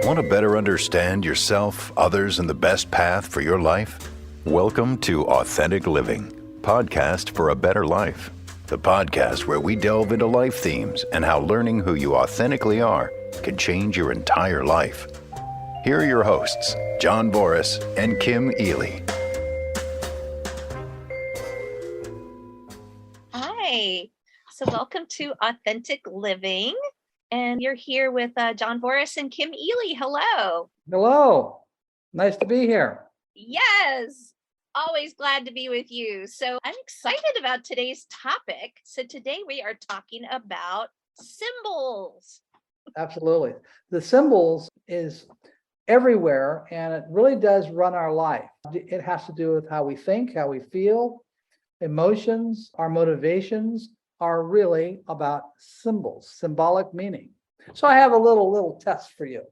Want to better understand yourself, others, and the best path for your life? Welcome to Authentic Living, podcast for a better life. The podcast where we delve into life themes and how learning who you authentically are can change your entire life. Here are your hosts, John Boris and Kim Ely. Hi. So welcome to Authentic Living. And you're here with John Boris and Kim Ely. Hello. Hello. Nice to be here. Yes. Always glad to be with you. So I'm excited about today's topic. So today we are talking about symbols. Absolutely. The symbols is everywhere, and it really does run our life. It has to do with how we think, how we feel. Emotions, our motivations are really about symbols, symbolic meaning. So I have a little test for you.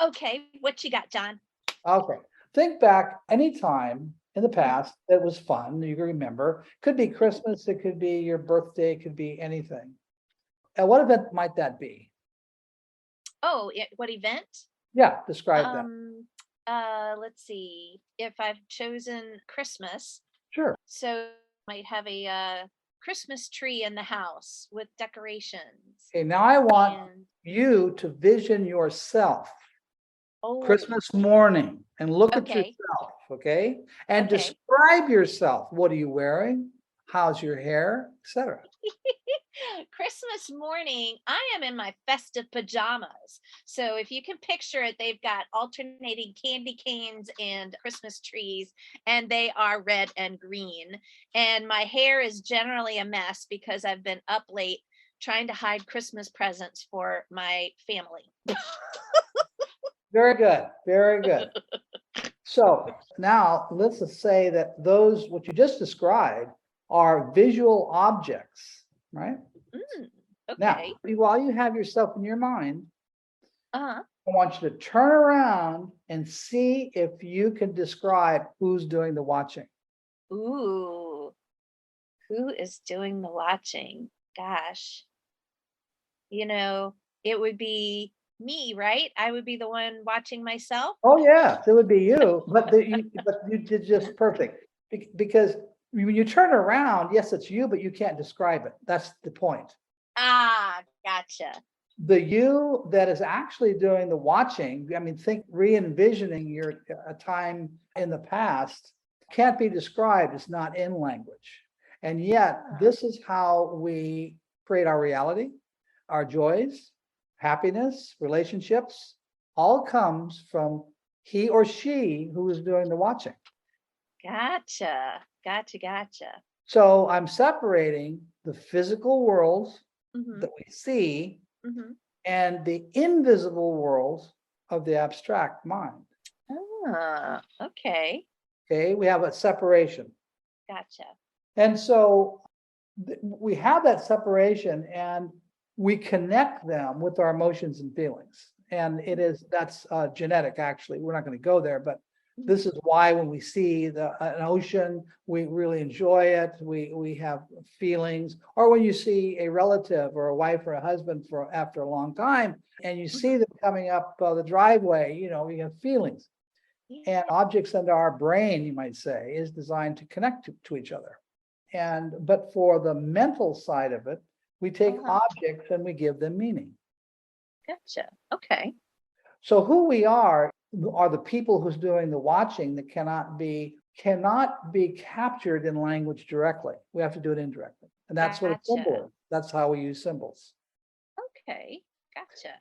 Okay. What you got, John? Okay. Think back any time in the past that was fun, you can remember. Could be Christmas, it could be your birthday, it could be anything. And what event might that be? Oh, what event? Yeah, describe that. Let's see. If I've chosen Christmas, Sure. so might have a Christmas tree in the house with decorations. Okay, now I want And you to vision yourself oh, Christmas morning and look at okay. yourself, okay? And Okay. describe yourself. What are you wearing? How's your hair, etc. Christmas morning, I am in my festive pajamas. So if you can picture it, they've got alternating candy canes and Christmas trees, and they are red and green. And my hair is generally a mess because I've been up late trying to hide Christmas presents for my family. Very good, very good. So now let's just say that what you just described are visual objects, right? Now, Okay. while you have yourself in your mind, Uh-huh. I want you to turn around and see if you can describe who's doing the watching. Ooh, who is doing the watching? Gosh. It would be me, right? I would be the one watching myself. Oh, yeah, it would be you, but you did just perfect. Because when you turn around, yes, it's you, but you can't describe it. That's the point. Ah, gotcha. The you that is actually doing the watching, I mean, think re-envisioning a time in the past can't be described. It's not in language. And yet, this is how we create our reality, our joys, happiness, relationships, all comes from he or she who is doing the watching. Gotcha. Gotcha. So I'm separating the physical worlds Mm-hmm. that we see Mm-hmm. and the invisible worlds of the abstract mind. Ah, okay. Okay, we have a separation. Gotcha. And so we have that separation and we connect them with our emotions and feelings. And that's genetic, actually. We're not going to go there, but this is why when we see an ocean, we really enjoy it. We have feelings. Or when you see a relative or a wife or a husband after a long time, and you see them coming up the driveway, you have feelings. And objects under our brain, you might say, is designed to connect to each other. But for the mental side of it, we take objects and we give them meaning. Gotcha. Okay. So who we are the people who's doing the watching that cannot be captured in language directly. We have to do it indirectly. And that's what a symbol is. That's how we use symbols. Okay. Gotcha.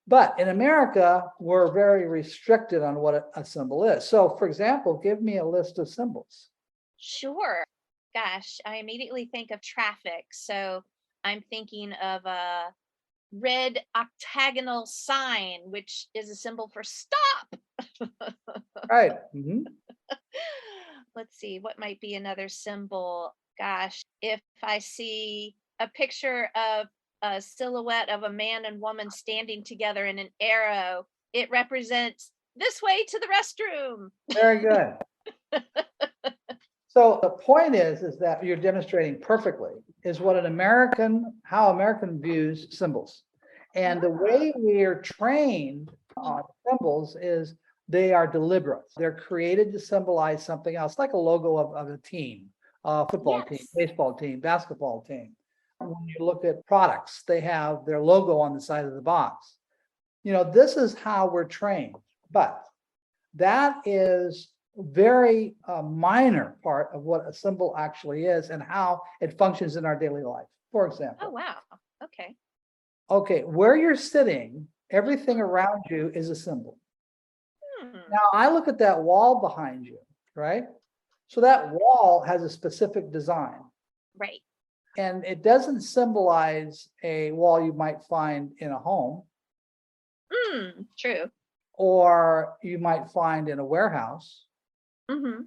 But in America, we're very restricted on what a symbol is. So for example, give me a list of symbols. Sure. Gosh, I immediately think of traffic. So I'm thinking of a red octagonal sign, which is a symbol for stop. Right. Mm-hmm. Let's see, what might be another symbol? Gosh, if I see a picture of a silhouette of a man and woman standing together in an arrow, it represents this way to the restroom. Very good. So the point is that you're demonstrating perfectly is how American views symbols. And the way we are trained on symbols is they are deliberate. They're created to symbolize something else, like a logo of a team, a football team, Yes. baseball team, basketball team. When you look at products, they have their logo on the side of the box. This is how we're trained, but that is very minor part of what a symbol actually is and how it functions in our daily life. For Oh, example, wow. Okay. okay, where you're sitting, everything around you is a symbol. Hmm. Now I look at that wall behind you, right? So that wall has a specific design, Right. and it doesn't symbolize a wall you might find in a home True. or you might find in a warehouse Mm-hmm.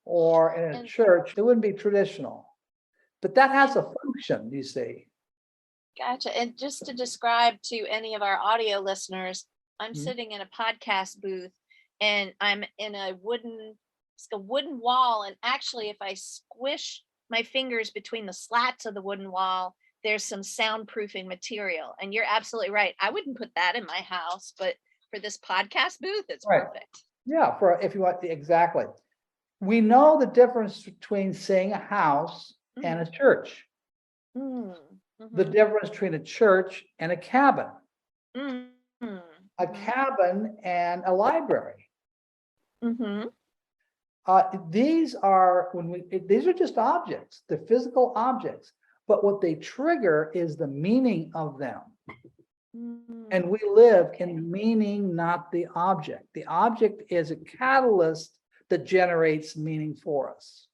or in a And church. It wouldn't be traditional, but that has a function, you see. gotcha. And just to describe to any of our audio listeners, I'm Mhm. sitting in a podcast booth and I'm in it's a wooden wall. And actually, if I squish my fingers between the slats of the wooden wall, there's some soundproofing material. And you're absolutely right. I wouldn't put that in my house, but for this podcast booth, it's Right. perfect. Yeah, for if you want, exactly. We know the difference between saying a house and a church, the Mm-hmm. difference between a church and a cabin, Mm-hmm. a cabin and a library. Mm-hmm. These are these are just objects, they're physical objects, but what they trigger is the meaning of them. And we live in meaning, not the object. The object is a catalyst that generates meaning for us.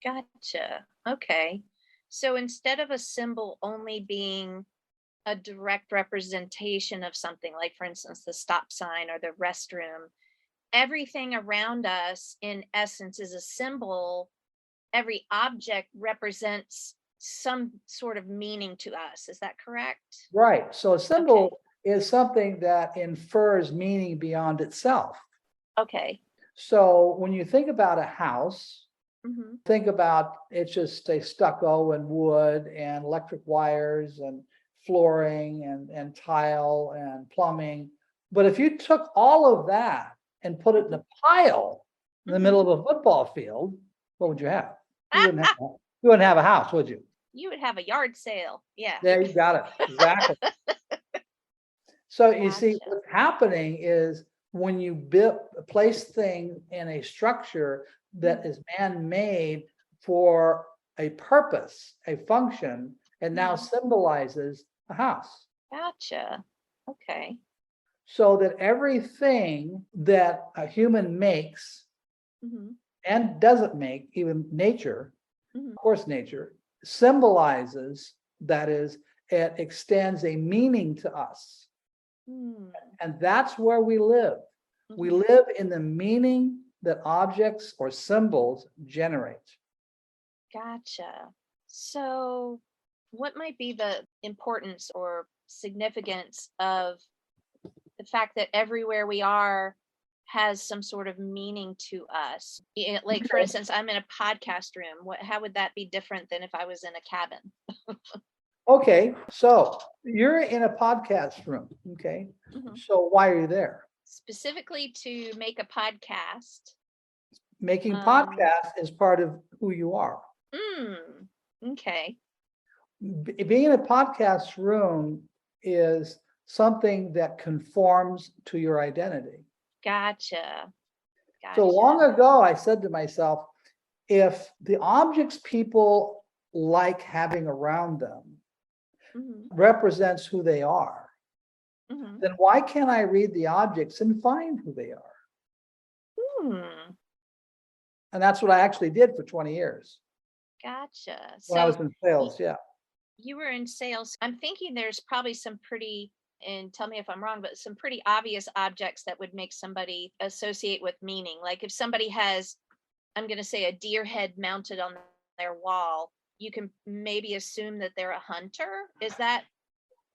Gotcha. Okay. So instead of a symbol only being a direct representation of something, like for instance, the stop sign or the restroom, everything around us in essence is a symbol. Every object represents some sort of meaning to us. Is that correct? Right. So a Okay. symbol is something that infers meaning beyond itself. Okay. So when you think about a house, Mm-hmm. think about it's just a stucco and wood and electric wires and flooring and tile and plumbing. But if you took all of that and put it in a pile in the middle of a football field, what would you have? You wouldn't have a house, would you? You would have a yard sale. Yeah. There you got it. Exactly. So you see, Gotcha. what's happening is when you place things in a structure that is man-made for a purpose, a function, and now symbolizes a house. Gotcha. Okay. So that everything that a human makes Mm-hmm. and doesn't make, even nature, Mm-hmm. of course, nature symbolizes, that is, it extends a meaning to us. And that's where we live. We Mm-hmm. live in the meaning that objects or symbols generate. Gotcha. So, what might be the importance or significance of the fact that everywhere we are has some sort of meaning to us? Like, for Okay. instance, I'm in a podcast room. How would that be different than if I was in a cabin? Okay, so you're in a podcast room. Okay, Mhm. so why are you there? Specifically to make a podcast. Making Um, podcasts is part of who you are. Okay. Being in a podcast room is something that conforms to your identity. Gotcha. So long Gotcha. ago, I said to myself, if the objects people like having around them Mhm. represents who they are, Mhm. then why can't I read the objects and find who they are? Hmm. And that's what I actually did for 20 years Gotcha. when I was So in sales. Yeah. you were in sales. I'm thinking there's probably some pretty, and tell me if I'm wrong, but some pretty obvious objects that would make somebody associate with meaning. Like if somebody has, I'm going to say, a deer head mounted on their wall, you can maybe assume that they're a hunter. Is that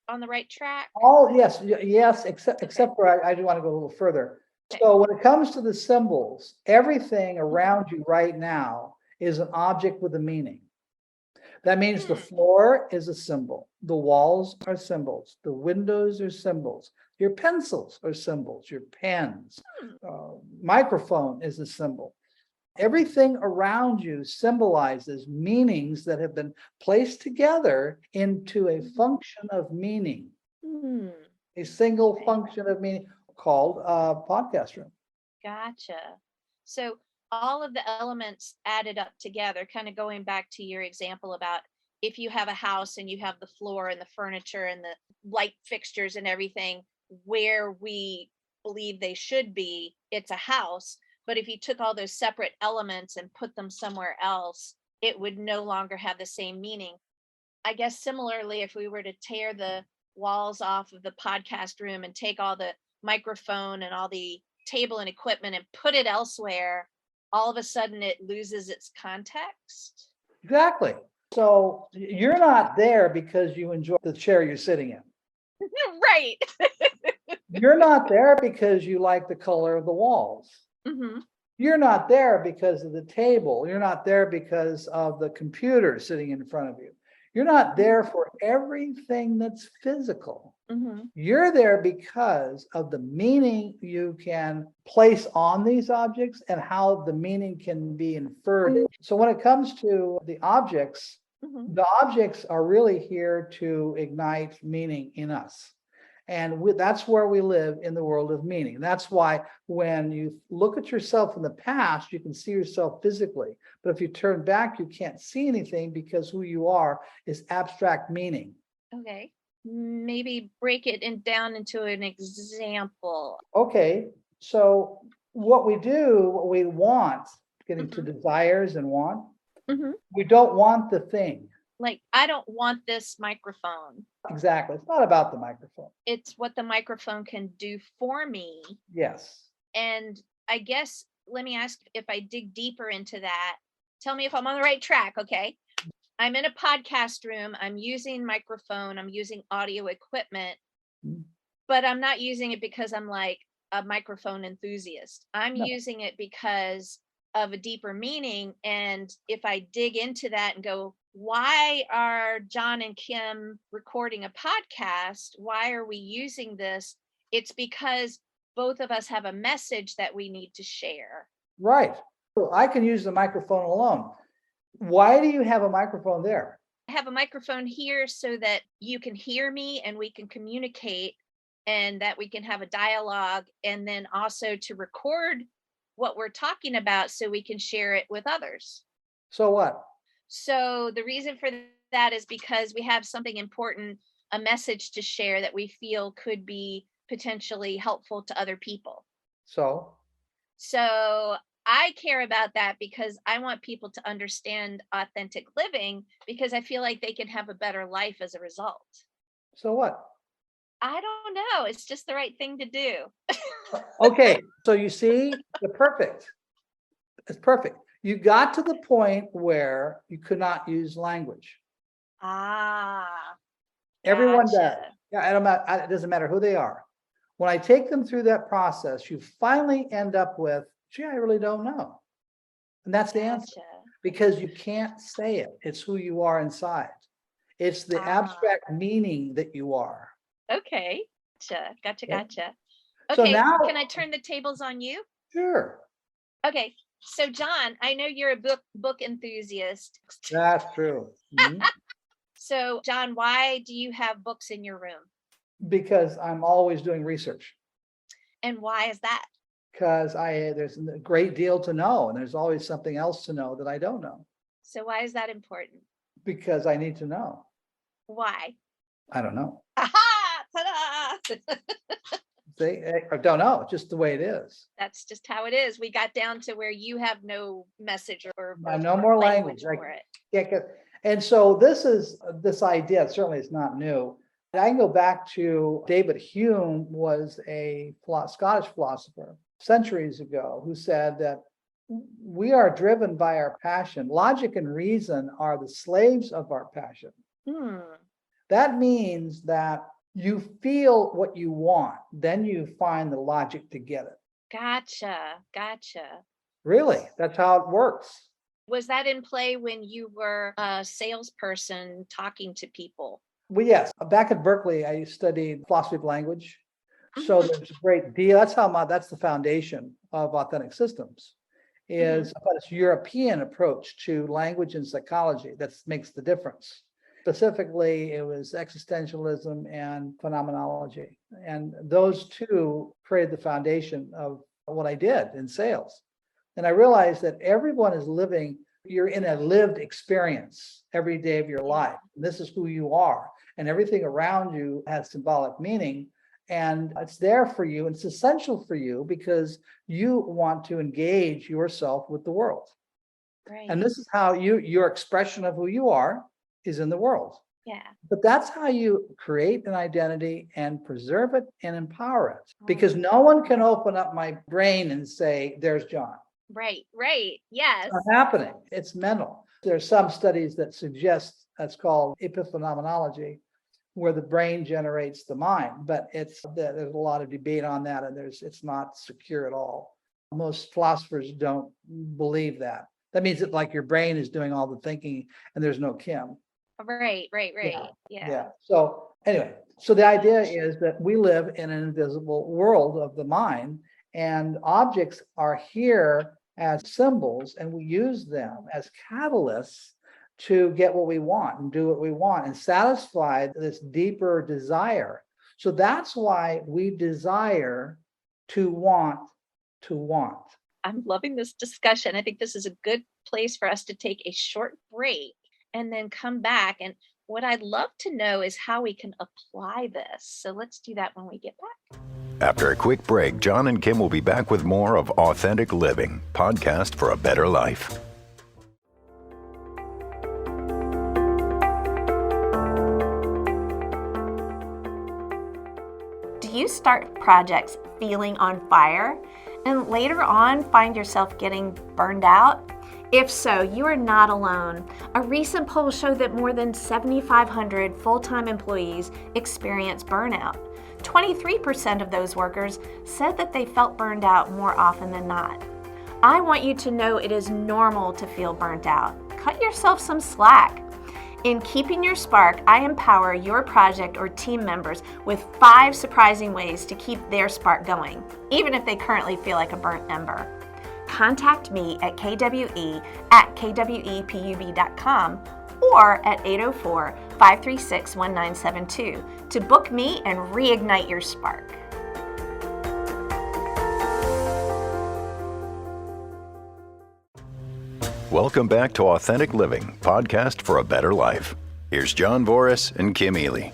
on the right track? Oh, yes, yes, except Okay. for I do want to go a little further. Okay. So when it comes to the symbols, everything around you right now is an object with a meaning. That means the floor is a symbol. The walls are symbols. The windows are symbols. Your pencils are symbols. Your pens, microphone is a symbol. Everything around you symbolizes meanings that have been placed together into a function of meaning, a single function of meaning called a podcast room. Gotcha. So all of the elements added up together, kind of going back to your example about if you have a house and you have the floor and the furniture and the light fixtures and everything where we believe they should be, it's a house. But if you took all those separate elements and put them somewhere else, it would no longer have the same meaning. I guess similarly, if we were to tear the walls off of the podcast room and take all the microphone and all the table and equipment and put it elsewhere, all of a sudden it loses its context. Exactly. So you're not there because you enjoy the chair you're sitting in. Right. You're not there because you like the color of the walls. Mm-hmm. You're not there because of the table. You're not there because of the computer sitting in front of you. You're not there for everything that's physical. Mm-hmm. You're there because of the meaning you can place on these objects and how the meaning can be inferred. So when it comes to the objects are really here to ignite meaning in us. And that's where we live in the world of meaning. That's why when you look at yourself in the past, you can see yourself physically. But if you turn back, you can't see anything because who you are is abstract meaning. Okay. Maybe break it down into an example. Okay. So what we do, what we want, getting to desires and want, we don't want the thing. Like, I don't want this microphone. Exactly. It's not about the microphone. It's what the microphone can do for me. Yes. And I guess, let me ask, if I dig deeper into that, tell me if I'm on the right track. Okay. I'm in a podcast room. I'm using microphone. I'm using audio equipment, but I'm not using it because I'm like a microphone enthusiast. I'm using it because of a deeper meaning. And if I dig into that and go, why are John and Kim recording a podcast? Why are we using this? It's because both of us have a message that we need to share. Right. I can use the microphone alone. Why do you have a microphone there? I have a microphone here so that you can hear me and we can communicate and that we can have a dialogue, and then also to record what we're talking about so we can share it with others. So what? So the reason for that is because we have something important, a message to share that we feel could be potentially helpful to other people. So I care about that because I want people to understand authentic living because I feel like they can have a better life as a result. So what? I don't know. It's just the right thing to do. Okay. So you see, it's perfect. You got to the point where you could not use language. Everyone does. Gotcha. Yeah, it doesn't matter who they are. When I take them through that process, you finally end up with, gee, I really don't know. And that's the answer. Because you can't say it. It's who you are inside. It's the abstract meaning that you are. Okay. Gotcha. So Okay, now, can I turn the tables on you? sure. Okay. So John, I know you're a book enthusiast. That's true. So John, why do you have books in your room? Because I'm always doing research. And why is that? Because there's a great deal to know, and there's always something else to know that I don't know. So why is that important? Because I need to know. Why? I don't know. Aha! Ta-da! I don't know, just the way it is. That's just how it is. We got down to where you have no message or No more language for it. And so this idea, certainly it's not new. I can go back to David Hume, was a Scottish philosopher centuries ago, who said that we are driven by our passion. Logic and reason are the slaves of our passion. That means that you feel what you want, then you find the logic to get it. Gotcha. Really, that's how it works. Was that in play when you were a salesperson talking to people? Well, yes, back at Berkeley, I studied philosophy of language. So Mhm, there's a great deal. That's the foundation of authentic systems, mhm. is about this European approach to language and psychology that makes the difference. Specifically, it was existentialism and phenomenology. And those two created the foundation of what I did in sales. And I realized that everyone is living, you're in a lived experience every day of your Yeah. life. And this is who you are. And everything around you has symbolic meaning. And it's there for you. It's essential for you because you want to engage yourself with the world. And Right. this is how your expression of who you are is in the world. Yeah. But that's how you create an identity and preserve it and empower it. Because Mm. no one can open up my brain and say, there's John. Right. Right. It's Yes. not happening. It's mental. There's some studies that suggest that's called epiphenomenology, where the brain generates the mind, but there's a lot of debate on that, and it's not secure at all. Most philosophers don't believe that. That means that like your brain is doing all the thinking and there's no Kim. Right. Right. Yeah. Right. Yeah. Yeah. So anyway, so the idea is that we live in an invisible world of the mind, and objects are here as symbols, and we use them as catalysts to get what we want and do what we want and satisfy this deeper desire. So that's why we desire to want to want. I'm loving this discussion. I think this is a good place for us to take a short break and then come back. And what I'd love to know is how we can apply this. So let's do that when we get back. After a quick break, John and Kim will be back with more of Authentic Living, podcast for a better life. Do you start projects feeling on fire and later on find yourself getting burned out? If so, you are not alone. A recent poll showed that more than 7,500 full-time employees experience burnout. 23% of those workers said that they felt burned out more often than not. I want you to know it is normal to feel burnt out. Cut yourself some slack. In Keeping Your Spark, I empower your project or team members with 5 surprising ways to keep their spark going, even if they currently feel like a burnt ember. Contact me at kwe@kwepub.com or at 804-536-1972 to book me and reignite your spark. Welcome back to Authentic Living, podcast for a better life. Here's John Boris and Kim Ely.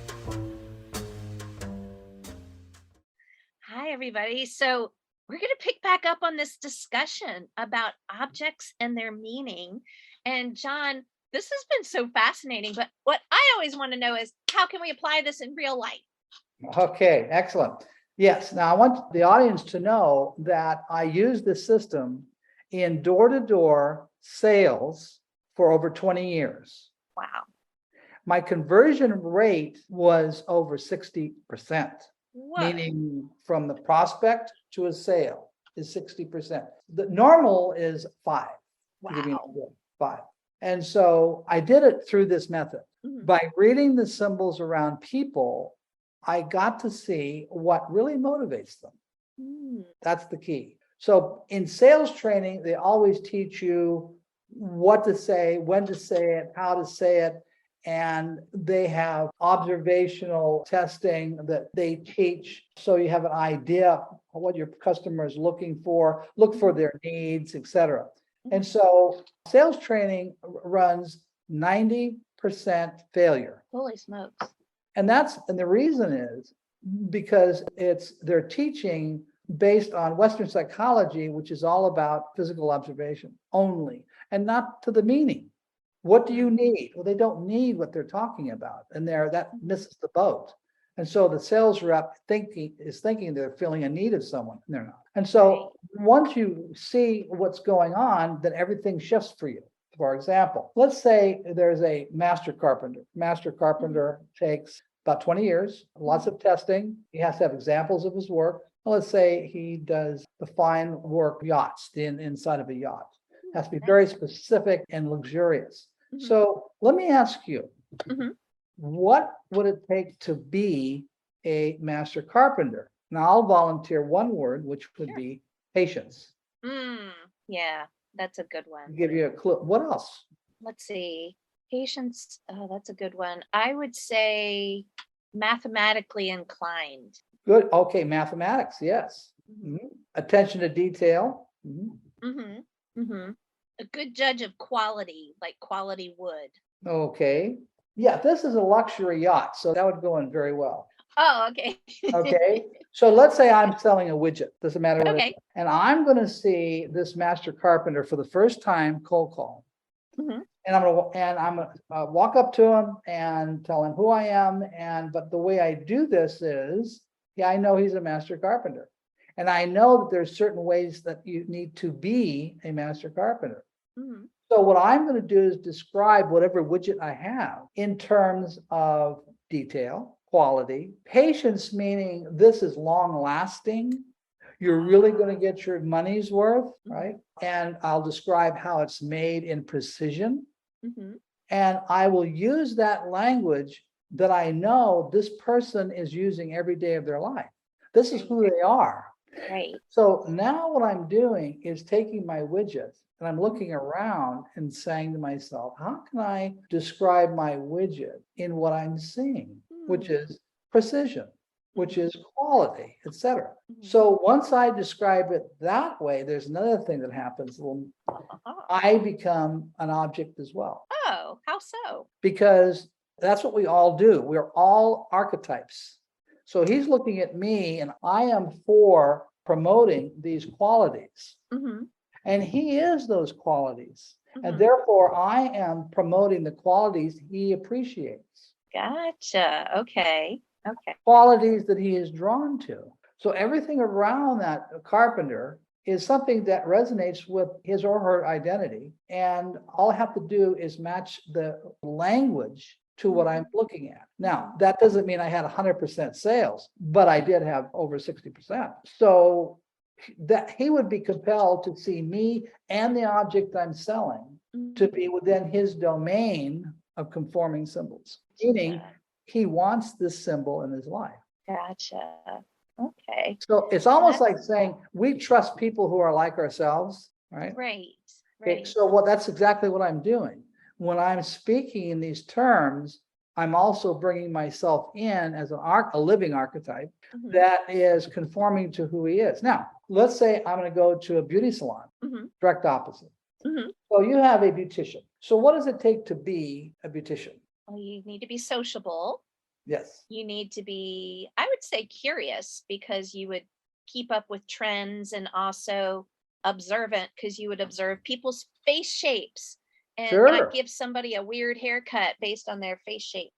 Hi, everybody. So we're going to pick back up on this discussion about objects and their meaning. And John, this has been so fascinating, but what I always want to know is how can we apply this in real life? Okay, excellent. Yes, now I want the audience to know that I use this system in door-to-door sales for over 20 years. Wow. My conversion rate was over 60%, Whoa. meaning from the prospect to a sale is 60%. The normal is 5. to give you an Wow. idea, 5. And so I did it through this method. Mhm. By reading the symbols around people, I got to see what really motivates them. Mm. That's the key. So in sales training, they always teach you what to say, when to say it, how to say it. And they have observational testing that they teach. So you have an idea of what your customer is looking for, look for their needs, etc. And so sales training runs 90% failure. Holy smokes. And the reason is because they're teaching based on Western psychology, which is all about physical observation only, and not to the meaning. What do you need? Well, they don't need what they're talking about, and that misses the boat. And so the sales rep is thinking they're filling a need of someone, and they're not. And so once you see what's going on, then everything shifts for you. For example, let's say there's a master carpenter. Master carpenter takes about 20 years, lots of testing. He has to have examples of his work. Let's say he does the fine work yachts, the inside of a yacht. Has to be very specific and luxurious. Mhm. So let me ask you, Mhm. what would it take to be a master carpenter? Now I'll volunteer one word, which would Sure. be patience. Yeah, that's a good one. Give you a clue. What else? Let's see. Patience. Oh, that's a good one. I would say mathematically inclined. Good. Okay, mathematics. Yes. Mhm. Mhm. Attention to detail. Mhm. Mm-hmm. Mm-hmm. A good judge of quality, like quality wood. Okay. Yeah, this is a luxury yacht, so that would go in very well. Oh, okay. Okay. So let's say I'm selling a widget, doesn't matter what it Okay. is. And I'm going to see this master carpenter for the first time cold call. Mm-hmm. And I'm gonna walk up to him and tell him who I am. But the way I do this is, yeah, I know he's a master carpenter. And I know that there's certain ways that you need to be a master carpenter. Mm-hmm. So what I'm going to do is describe whatever widget I have in terms of detail, quality, patience, meaning this is long lasting. You're really going to get your money's worth, right? And I'll describe how it's made in precision. Mm-hmm. And I will use that language that I know this person is using every day of their life. This is who they are. Right. So now what I'm doing is taking my widget and I'm looking around and saying to myself, how can I describe my widget in what I'm seeing, which is precision, which is quality, etc. So once I describe it that way, there's another thing that happens. Well, I become an object as well, Oh, how so? because that's what we all do. We're all archetypes. So he's looking at me and I am for promoting these qualities. Mm-hmm. And he is those qualities. And Mhm. therefore, I am promoting the qualities he appreciates, Gotcha. Okay. Okay. qualities that he is drawn to. So everything around that carpenter is something that resonates with his or her identity. And all I have to do is match the language to what I'm looking at. Now, that doesn't mean I had 100% sales, but I did have over 60%. So that he would be compelled to see me and the object I'm selling to be within his domain of conforming symbols, meaning he wants this symbol in his life. Gotcha. Okay. So it's almost like saying we trust people who are like ourselves, right? Right. Okay, Right. so that's exactly what I'm doing. When I'm speaking in these terms, I'm also bringing myself in as a living archetype Mhm. that is conforming to who he is. Now, let's say I'm going to go to a beauty salon, Mhm. direct opposite. Mhm. So you have a beautician. So what does it take to be a beautician? Well, you need to be sociable. Yes. You need to be, I would say, curious, because you would keep up with trends, and also observant because you would observe people's face shapes and Sure. not give somebody a weird haircut based on their face shape.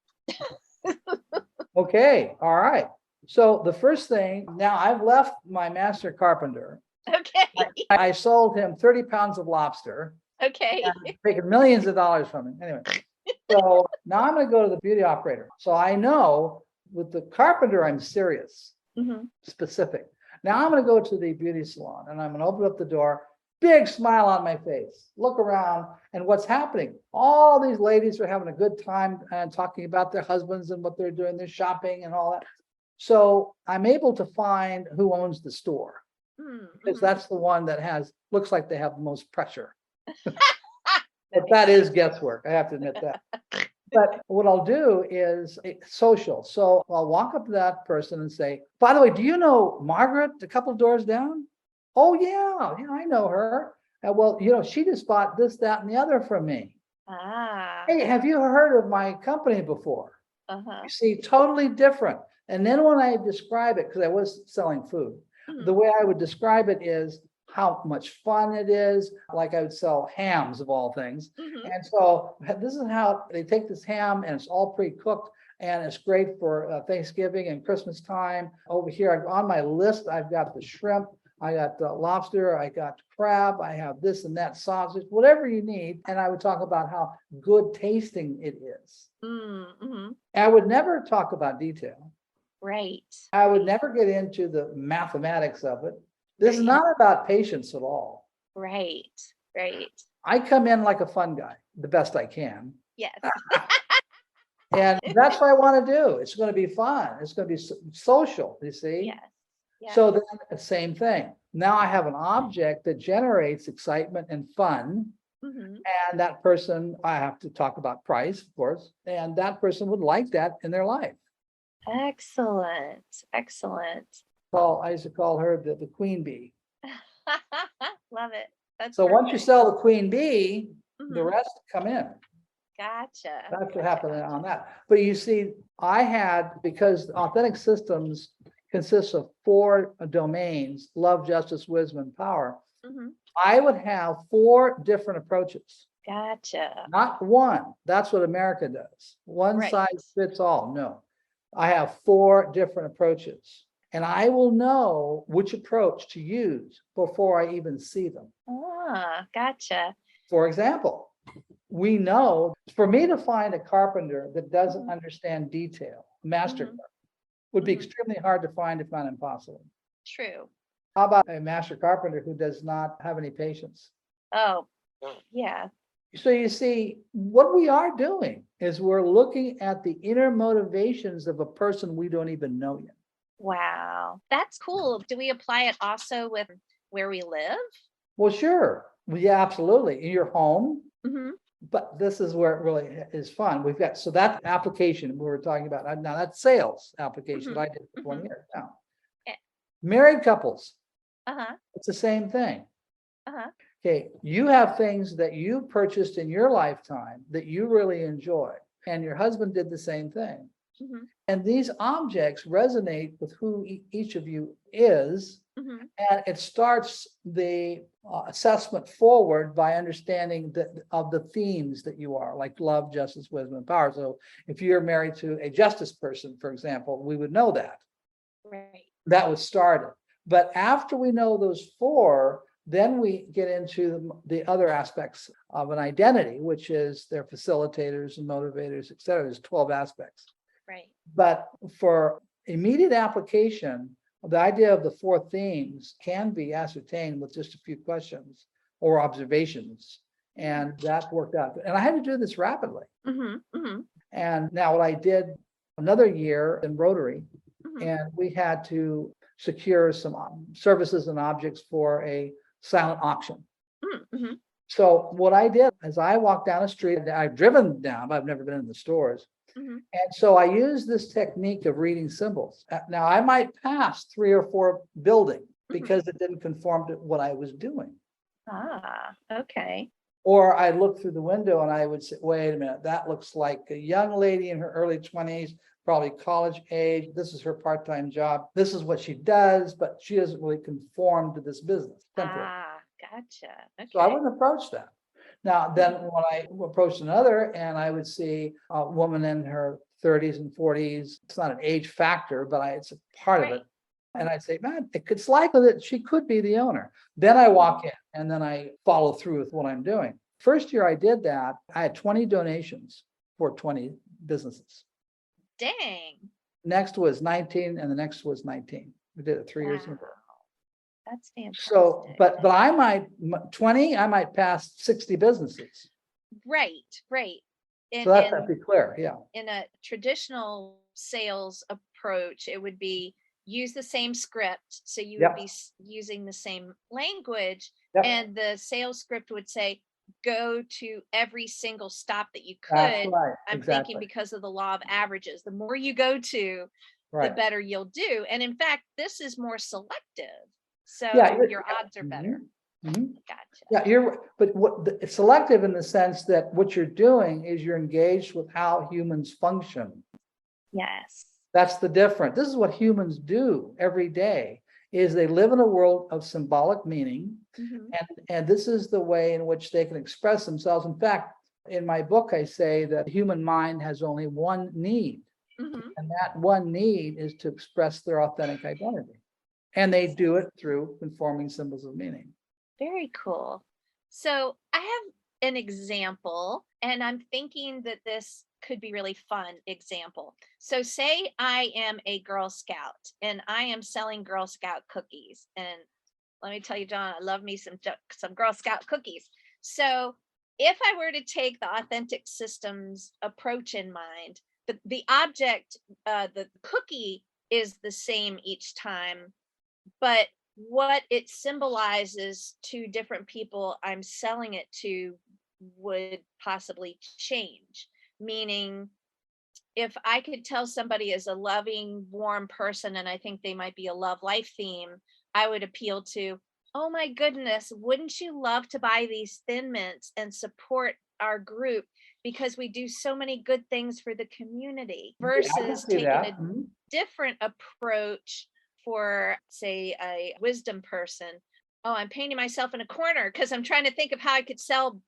Okay. All right. So the first thing, now I've left my master carpenter. Okay. I sold him 30 pounds of lobster, Okay. making millions of dollars from him. Anyway, so now I'm going to go to the beauty operator. So I know with the carpenter, I'm serious, Mhm. specific. Now I'm going to go to the beauty salon and I'm going to open up the door, big smile on my face, look around, and what's happening? All these ladies are having a good time and talking about their husbands and what they're doing, their shopping and all that. So I'm able to find who owns the store, because Mhm. that's the one that looks like they have the most pressure. But that is guesswork, I have to admit that. But what I'll do is social. So I'll walk up to that person and say, by the way, do you know Margaret, a couple doors down? Oh, yeah, I know her. Well, she just bought this, that, and the other from me. Ah. Hey, have you heard of my company before? Uh-huh. You see, totally different. And then when I describe it, because I was selling food, the way I would describe it is how much fun it is. Like I would sell hams of all things. Mhm. And so this is how they take this ham and it's all pre-cooked and it's great for Thanksgiving and Christmas time. Over here on my list, I've got the shrimp, I got the lobster, I got crab, I have this and that sausage, whatever you need. And I would talk about how good tasting it is. Mhm. I would never talk about detail. Right. I would never get into the mathematics of it. This is Right. not about patience at all. Right. Right. I come in like a fun guy, the best I can. Yes. And that's what I want to do. It's going to be fun. It's going to be social, you see? Yes. Yes. So then the same thing. Now I have an object that generates excitement and fun. Mhm. And that person, I have to talk about price, of course, and that person would like that in their life. Excellent. Excellent. I used to call her the queen bee. Love it. That's So once you perfect. sell the queen bee, the Mhm. rest come in. Gotcha. That's what Gotcha, happened gotcha. on that. But you see, because Authentic Systems consists of 4 domains: love, justice, wisdom, and power. Mhm. I would have 4 different approaches, Gotcha. not one. That's what America does. One Right. size fits all. No, I have 4 different approaches, and I will know which approach to use before I even see them. Gotcha. For example, we know for me to find a carpenter that doesn't Mhm. understand detail, master Mhm. carpenter, would be Mhm. extremely hard to find, if not impossible. True. How about a master carpenter who does not have any patience? Oh, yeah. So you see, what we are doing is we're looking at the inner motivations of a person we don't even know yet. Wow. That's cool. Do we apply it also with where we live? Well, sure. Well, yeah, absolutely. In your home, Mhm. but this is where it really is fun. We've got, so that application we were talking about, now that's sales application that Mhm. I did for 20 Mhm. years now. Yeah. Married couples, Uh-huh. it's the same thing. Uh-huh. Okay, you have things that you purchased in your lifetime that you really enjoy, and your husband did the same thing. Mhm. And these objects resonate with who each of you is, Mhm. and it starts the assessment forward by understanding of the themes that you are, like love, justice, wisdom, and power. So if you're married to a justice person, for example, we would know that. Right. That would start it. But after we know those 4, then we get into the other aspects of an identity, which is their facilitators and motivators, et cetera. There's 12 aspects. Right. But for immediate application, the idea of the 4 themes can be ascertained with just a few questions or observations. And that worked out. And I had to do this rapidly. Mhm. Mhm. And now what I did another year in Rotary, Mhm. and we had to secure some services and objects for a silent auction. Mhm. So what I did is I walked down the street, I've driven down, but I've never been in the stores. Mhm. And so I used this technique of reading symbols. Now I might pass 3 or 4 buildings Mhm. because it didn't conform to what I was doing. Okay. Or I look through the window and I would say, wait a minute, that looks like a young lady in her early 20s, probably college age. This is her part-time job. This is what she does, but she doesn't really conform to this business. Temporary. Gotcha. So I Okay. wouldn't approach that. Now, then when I approached another and I would see a woman in her 30s and 40s, it's not an age factor, but it's a part of Right. it. And I'd say, man, it's likely that she could be the owner. Then I walk in and then I follow through with what I'm doing. First year I did that, I had 20 donations for 20 businesses. Dang. Next was 19 and the next was 19. We did it 3 years in a row. Wow. That's So, fantastic. but I might 20, I might pass 60 businesses. Right. Right. So that's pretty clear. Yeah. In a traditional sales approach, it would be use the same script. So you would Yep. be using the same language, Yep. and the sales script would say, go to every single stop that you That's could. right. I'm Exactly. thinking because of the law of averages, the more you go to, the Right. better you'll do. And in fact, this is more selective. So Yeah. your odds are better. Mhm. Gotcha. Yeah, but it's selective in the sense that what you're doing is you're engaged with how humans function. Yes. That's the difference. This is what humans do every day, is they live in a world of symbolic meaning. Mhm. And this is the way in which they can express themselves. In fact, in my book, I say that the human mind has only one need, Mhm. and that one need is to express their authentic identity. And they do it through conforming symbols of meaning. Very cool. So I have an example, and I'm thinking that this could be really fun example. So say I am a Girl Scout and I am selling Girl Scout cookies, and let me tell you, John, I love me some Girl Scout cookies. So if I were to take the authentic systems approach in mind, the object, the cookie is the same each time, but what it symbolizes to different people I'm selling it to would possibly change. Meaning, if I could tell somebody is a loving, warm person, and I think they might be a love life theme, I would appeal to, oh my goodness, wouldn't you love to buy these Thin Mints and support our group because we do so many good things for the community, Yeah, I can versus see taking that. a Mhm. different approach for, say, a wisdom person. Oh, I'm painting myself in a corner because I'm trying to think of how I could sell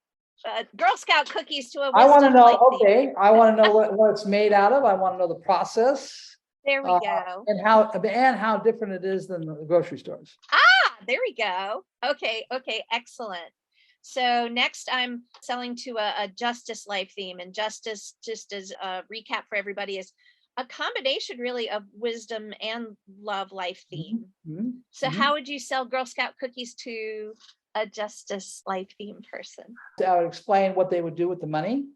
Girl Scout cookies to a I want to wisdom life know, theme. okay, I want to know what it's made out of. I want to know the process. There we go. And how different it is than the grocery stores. There we go. Okay, excellent. So next I'm selling to a justice life theme, and justice, just as a recap for everybody, is a combination really of wisdom and love life theme. Mhm, So mhm. how would you sell Girl Scout cookies to a justice life theme person? I would explain what they would do with the money.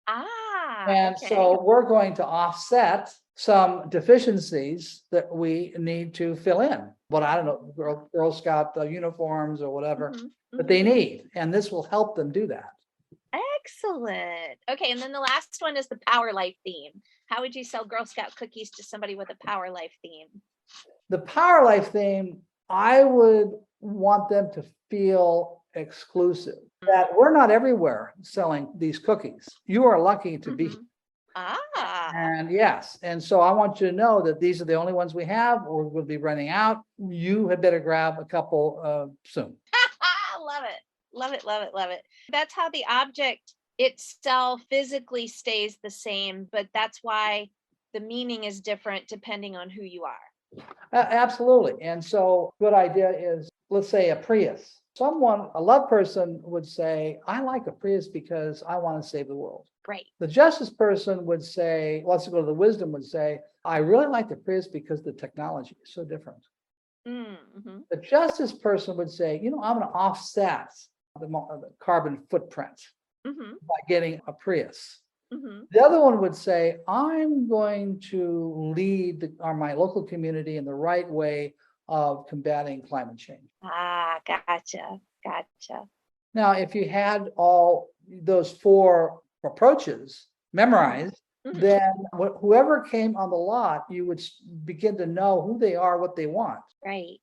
And Okay. so we're going to offset some deficiencies that we need to fill in. But I don't know, Girl Scout uniforms or whatever Mhm, that mhm. they need, and this will help them do that. Excellent. Okay, and then the last one is the Power Life theme. How would you sell Girl Scout cookies to somebody with a Power Life theme? The Power Life theme, I would want them to feel exclusive, that we're not everywhere selling these cookies. You are lucky to be. Mhm. Ah, And yes, and so I want you to know that these are the only ones we have, or we'll be running out. You had better grab a couple soon. love it. Love it, love it, love it. That's how the object itself physically stays the same, but that's why the meaning is different depending on who you are. Absolutely. And so good idea is, let's say a Prius. A love person would say, I like a Prius because I want to save the world. Right. The justice person would say, let's go to the wisdom, would say, I really like the Prius because the technology is so different. Mm-hmm. The justice person would say, I'm going to offset the carbon footprint Mm-hmm. by getting a Prius. Mm-hmm. The other one would say, I'm going to lead my local community in the right way of combating climate change. Gotcha. Now, if you had all those four approaches memorized, Mhm. then whoever came on the lot, you would begin to know who they are, what they want. Right.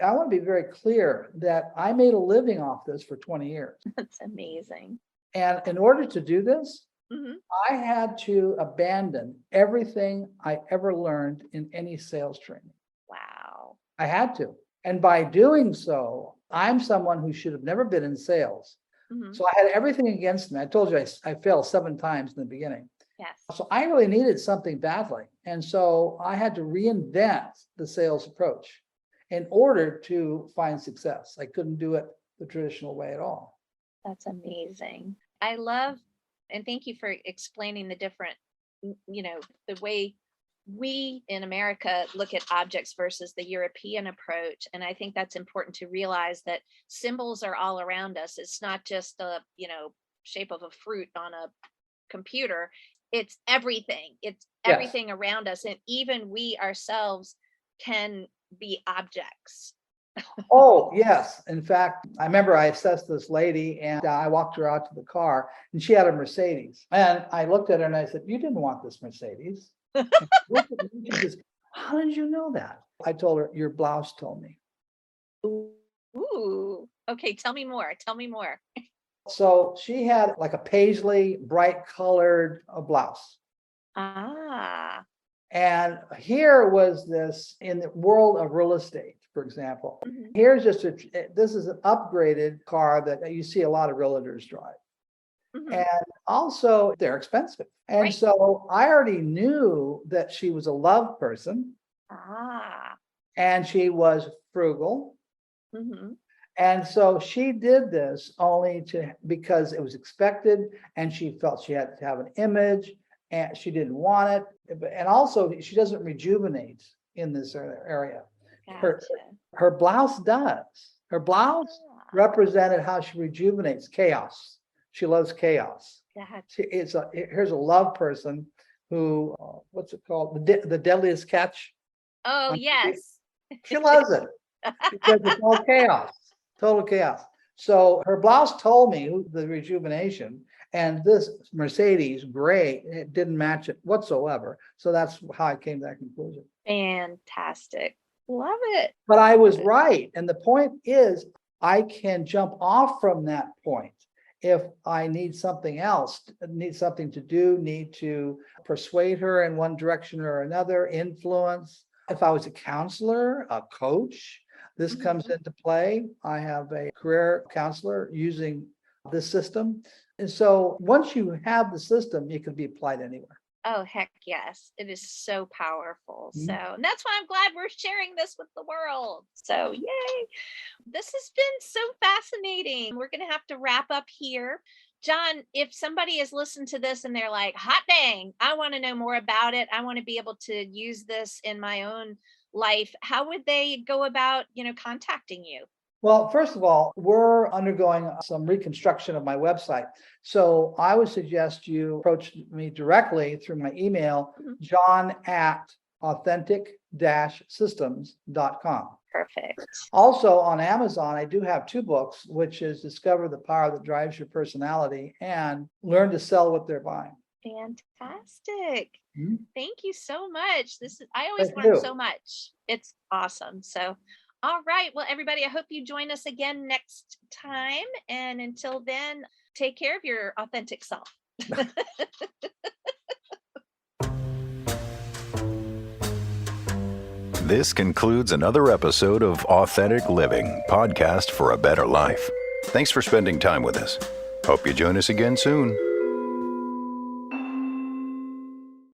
I want to be very clear that I made a living off this for 20 years. That's amazing. And in order to do this, Mm-hmm. I had to abandon everything I ever learned in any sales training. Wow. I had to. And by doing so, I'm someone who should have never been in sales. Mm-hmm. So I had everything against me. I told you I failed 7 times in the beginning. Yes. So I really needed something badly. And so I had to reinvent the sales approach in order to find success. I couldn't do it the traditional way at all. That's amazing. I love, and thank you for explaining the different, the way we in America look at objects versus the European approach. And I think that's important to realize that symbols are all around us. It's not just the, shape of a fruit on a computer. It's everything. It's everything around us. And even we ourselves can be objects. Oh, yes. In fact, I remember I assessed this lady and I walked her out to the car and she had a Mercedes. And I looked at her and I said, you didn't want this Mercedes. And she looked at me, she says, how did you know that? I told her, your blouse told me. Ooh. Okay. Tell me more. So she had like a paisley, bright colored blouse. And here was this in the world of real estate, for example. Mhm. Here's this is an upgraded car that you see a lot of realtors drive. Mhm. And also they're expensive. And Right. so I already knew that she was a love person and she was frugal. Mm-hmm. And so she did this because it was expected and she felt she had to have an image and she didn't want it. And also she doesn't rejuvenate in this area. Gotcha. Her blouse does. Her blouse represented how she rejuvenates chaos. She loves chaos. Here's a love person who, what's it called? The Deadliest Catch. Oh, yes. She loves it because it's all chaos, total chaos. So her blouse told me the rejuvenation, and this Mercedes gray, it didn't match it whatsoever. So that's how I came to that conclusion. Fantastic. Love it. But I was right. And the point is, I can jump off from that point if I need something else, need something to do, need to persuade her in one direction or another, influence. If I was a counselor, a coach, this comes into play. I have a career counselor using this system. And so once you have the system, it can be applied anywhere. Oh, heck yes. It is so powerful. So and that's why I'm glad we're sharing this with the world. So yay. This has been so fascinating. We're going to have to wrap up here. John, if somebody has listened to this and they're like, hot dang, I want to know more about it. I want to be able to use this in my own life. How would they go about, contacting you? Well, first of all, we're undergoing some reconstruction of my website. So I would suggest you approach me directly through my email, john@authentic-systems.com. Perfect. Also on Amazon, I do have 2 books, which is Discover the Power That Drives Your Personality and Learn to Sell What They're Buying. Fantastic. Mhm. Thank you so much. I always Thank learn you. so much. It's awesome. So, all right. Well, everybody, I hope you join us again next time. And until then, take care of your authentic self. This concludes another episode of Authentic Living, podcast for a better life. Thanks for spending time with us. Hope you join us again soon.